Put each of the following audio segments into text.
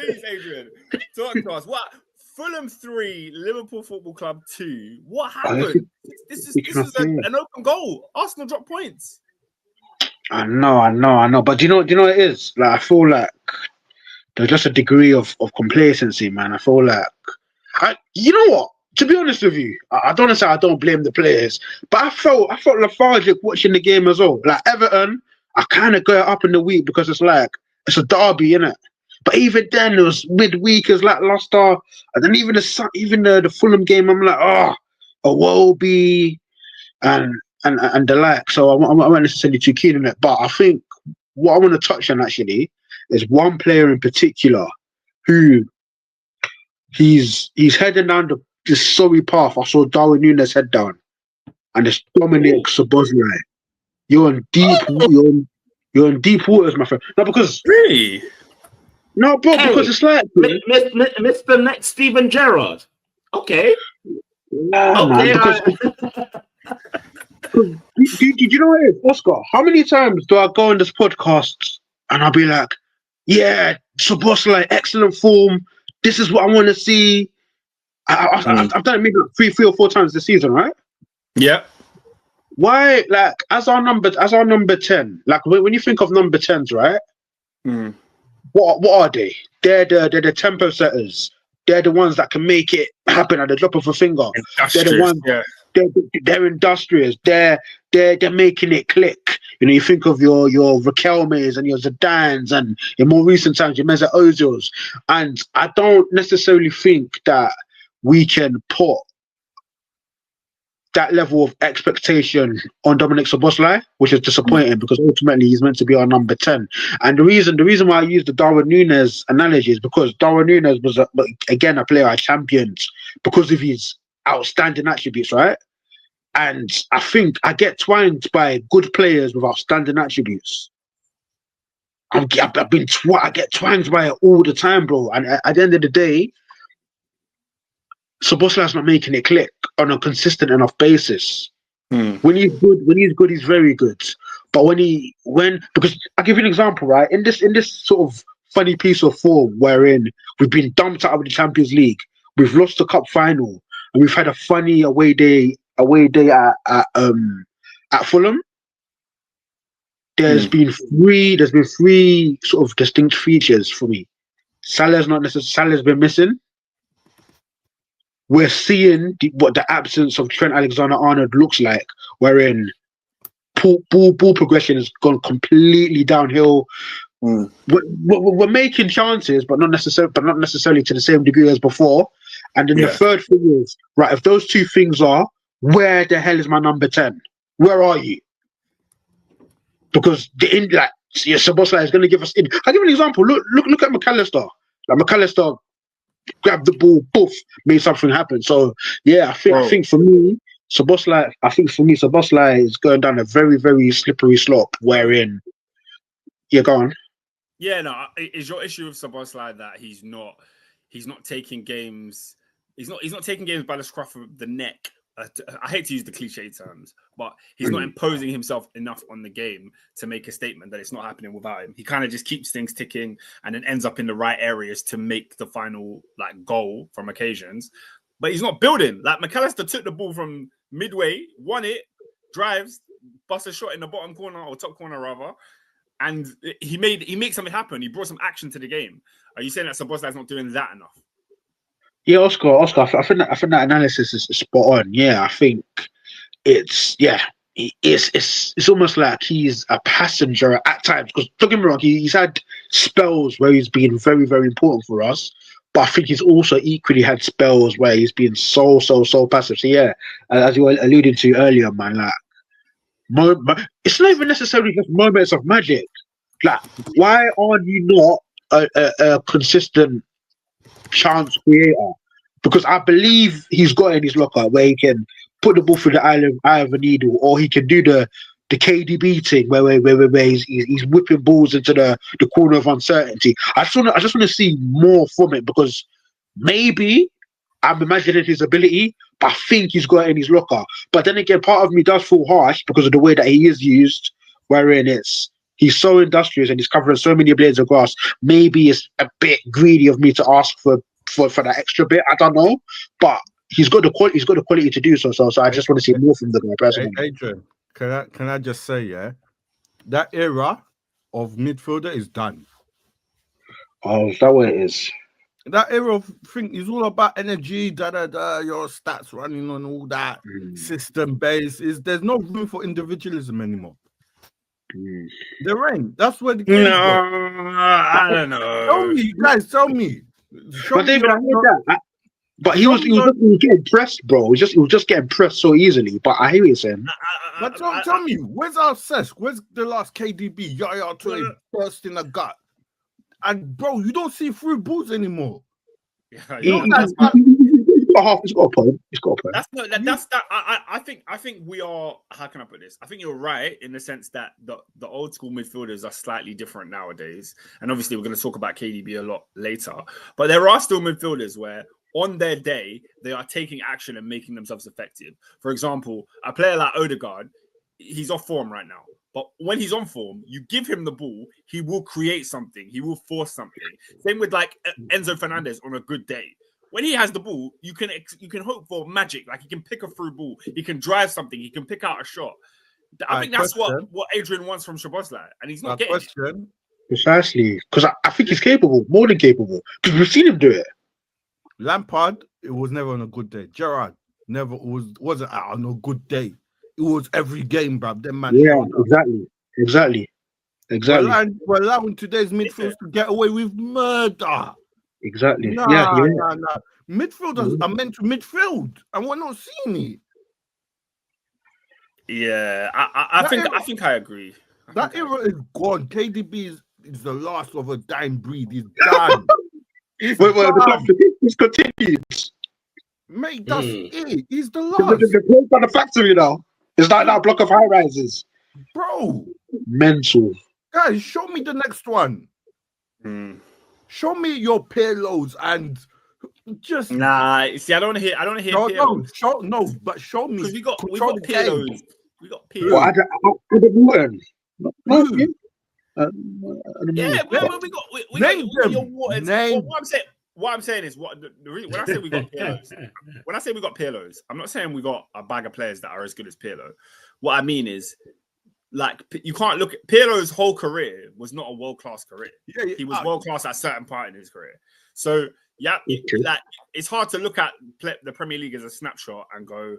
Please, Adrian, talk to us. What? Fulham 3, Liverpool Football Club 2. What happened? This is an open goal. Arsenal dropped points. I know. But do you know what it is? Like, I feel like there's just a degree of complacency, man. I feel like, you know what? To be honest with you, I don't want to say I don't blame the players, but I felt lethargic watching the game as well. Like Everton, I kind of got up in the week because it's a derby, innit? But even then, it was midweek, as lackluster. And then even the Fulham game, I'm like, Iwobi and the like. So I'm not necessarily too keen on it. But I think what I want to touch on actually is one player in particular who he's heading down this sorry path. I saw Darwin Núñez head down, and it's Dominic Szoboszlai. You're in deep waters, my friend. No, because really. No, bro, because it's like Mr. Next Steven Gerrard. Okay. Nah, okay. Man, do you know what it is, Oscar? How many times do I go on this podcast and I'll be like, yeah, Szoboszlai, excellent form. This is what I want to see. I've done it maybe like 3 or 4 times this season, right? Yeah. Why, like, as our number 10, like when you think of number 10s, right? Mm. What are they? They're the tempo setters. They're the ones that can make it happen at the drop of a finger. They're the ones. Yeah. They're industrious. They're making it click. You know, you think of your Riquelmes and your Zidans, and in more recent times your Mesut Ozils. And I don't necessarily think that we can put that level of expectation on Dominic Szoboszlai, which is disappointing because ultimately he's meant to be our number 10. And the reason why I use the Darwin Núñez analogy is because Darwin Núñez was again a player I championed because of his outstanding attributes, right? And I think I get twanged by good players with outstanding attributes. I get twanged by it all the time, bro. And at the end of the day, Szoboszlai's not making it click on a consistent enough basis. When he's good, he's very good. But because I'll give you an example, right? In this sort of funny piece of form wherein we've been dumped out of the Champions League, we've lost the cup final, and we've had a funny away day at Fulham. There's been three sort of distinct features for me. Salah's been missing. We're seeing what the absence of Trent Alexander-Arnold looks like, wherein ball progression has gone completely downhill. We're making chances, but not necessarily to the same degree as before. And then the third thing is, right, if those two things are, where the hell is my number 10? Where are you? Because Szoboszlai is going to give us in. I'll give you an example. Look at Mac Allister. Like Mac Allister grabbed the ball, poof, made something happen. So yeah, I think for me, Szoboszlai is going down a very, very slippery slope. Wherein, go on. Yeah, no, is your issue with Szoboszlai that he's not taking games? He's not taking games by the scruff of the neck. I hate to use the cliche terms, but he's not imposing himself enough on the game to make a statement that it's not happening without him. He kind of just keeps things ticking and then ends up in the right areas to make the final goal from occasions. But he's not building. Like Mac Allister took the ball from midway, won it, drives, busts a shot in the bottom corner or top corner rather, and he made something happen. He brought some action to the game. Are you saying that Szoboszlai's not doing that enough? Yeah, Oscar. I think that analysis is spot on. Yeah, I think it's almost like he's a passenger at times. Because don't get me wrong, he's had spells where he's been very, very important for us. But I think he's also equally had spells where he's been so passive. So yeah, as you were alluding to earlier, man, it's not even necessarily just moments of magic. Like, why are you not a consistent chance creator? Because I believe he's got in his locker where he can put the ball through the eye of a needle, or he can do the KDB thing where he's whipping balls into the corner of uncertainty. I just want to see more from it, because maybe I'm imagining his ability, but I think he's got it in his locker. But then again, part of me does feel harsh because of the way that he is used, wherein it's He's so industrious and he's covering so many blades of grass. Maybe it's a bit greedy of me to ask for that extra bit. I don't know, but he's got the quality. He's got the quality to do so. So I just want to see more from the guy personally. Adrian, can I just say, yeah, that era of midfielder is done. Oh, is that what it is? That era of thing is all about energy, your stats running on all that system base. There's no room for individualism anymore. There ain't. That's where the game No, I don't know. Tell me, guys, tell me. But David, I heard that. But he was getting pressed, bro. He was just getting pressed so easily. But I hear what you're saying. But tell me, where's our Cesc? Where's the last KDB? Yaya Toure burst in the gut. And bro, you don't see through balls anymore. Yeah, He's got a point. I think we are. How can I put this? I think you're right in the sense that the old school midfielders are slightly different nowadays, and obviously we're going to talk about KDB a lot later. But there are still midfielders where, on their day, they are taking action and making themselves effective. For example, a player like Odegaard, he's off form right now. But when he's on form, you give him the ball, he will create something. He will force something. Same with like Enzo Fernandez on a good day. When he has the ball, you can hope for magic. Like he can pick a through ball, he can drive something, he can pick out a shot. I think that's what Adrian wants from Szoboszlai, and he's not getting it. Precisely, because I think he's capable, more than capable. Because we've seen him do it. Lampard, it was never on a good day. Gerrard never wasn't on a good day. It was every game, bruv. Them man. Yeah, exactly. We're allowing today's midfielders to get away with murder. Exactly. Nah. Midfielders are meant to midfield, and we're not seeing it. Yeah, I think I agree. That era is gone. KDB is the last of a dying breed. He's done. He's continued. Mate, that's it. He's the last. The place on the factory now. It's like that block of high rises. Bro. Mental. Guys, show me the next one. Show me your Pirlos and just see, I don't hear Pirlos. But show me. Because we got Pirlos. We got Pirlos. Well, What I'm saying is when I say we got Pirlos, I'm not saying we got a bag of players that are as good as Pirlo. What I mean is, like, you can't look at Pirlo's whole career was not a world-class career. Yeah, he was world-class at a certain part in his career. So it's hard to look at the Premier League as a snapshot and go.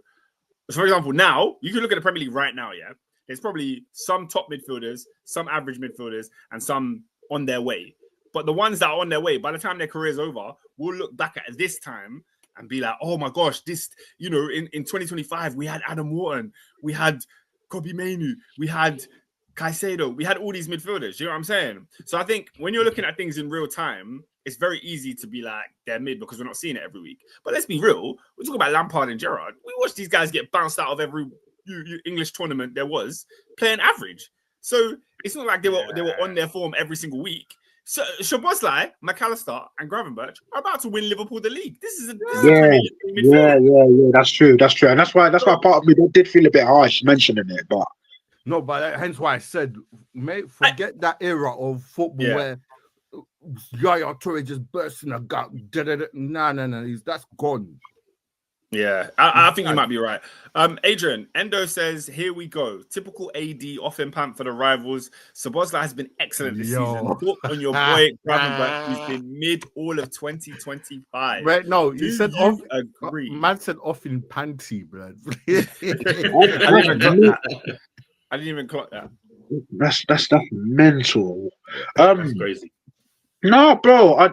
So for example, now you can look at the Premier League right now. Yeah, there's probably some top midfielders, some average midfielders, and some on their way. But the ones that are on their way, by the time their career's over, we'll look back at this time and be like, oh my gosh, this, in 2025, we had Adam Wharton, we had Kobe Mainu, we had Caicedo, we had all these midfielders. You know what I'm saying? So I think when you're looking at things in real time, it's very easy to be like, they're mid because we're not seeing it every week. But let's be real. We're talking about Lampard and Gerrard. We watched these guys get bounced out of every English tournament there was, playing average. So it's not like they were on their form every single week. So Szoboszlai, Mac Allister, and Gravenberch are about to win Liverpool the league. This is yeah. That's true, and that's why part of me did feel a bit harsh mentioning it, but hence why I said, mate, forget that era of football where Yaya Toure just bursts in a gut. No, that's gone. Yeah, I think you might be right. Adrian, Endo says, here we go. Typical AD off-in pant for the rivals. Szoboszlai has been excellent this season. Talk on your boy, Gravenberch, who's been mid all of 2025. Right, no, he said off. Agree. Man said off in panty, bro. I didn't even clock that. That's mental. That's crazy. No, bro. I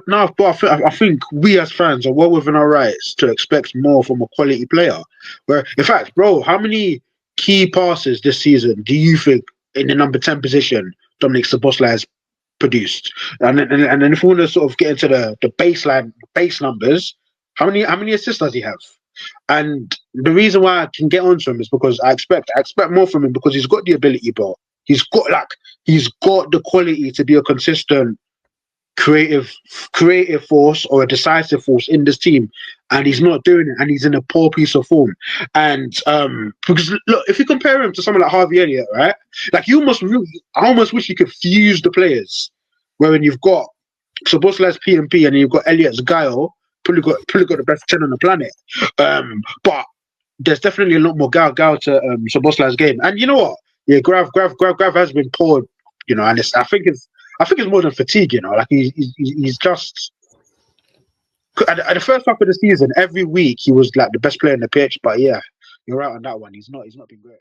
think we as fans are well within our rights to expect more from a quality player. Where, in fact, bro, how many key passes this season do you think in the number 10 position Dominic Szoboszlai has produced? And then if we want to sort of get into the base numbers, how many assists does he have? And the reason why I can get onto him is because I expect more from him because he's got the ability, bro. He's got the quality to be a consistent creative force or a decisive force in this team, and he's not doing it, and he's in a poor piece of form. And because look, if you compare him to someone like Harvey Elliott, right? Like I almost wish you could fuse the players, where when you've got Szoboszlai's P&P and you've got Elliott's guile, probably got the best 10 on the planet. But there's definitely a lot more guile to Szoboszlai's game. And you know what? Yeah, Grav has been poor, you know, and I think it's more than fatigue, you know. Like he's just at the first half of the season, every week he was like the best player in the pitch. But yeah, you're right on that one. He's not been great.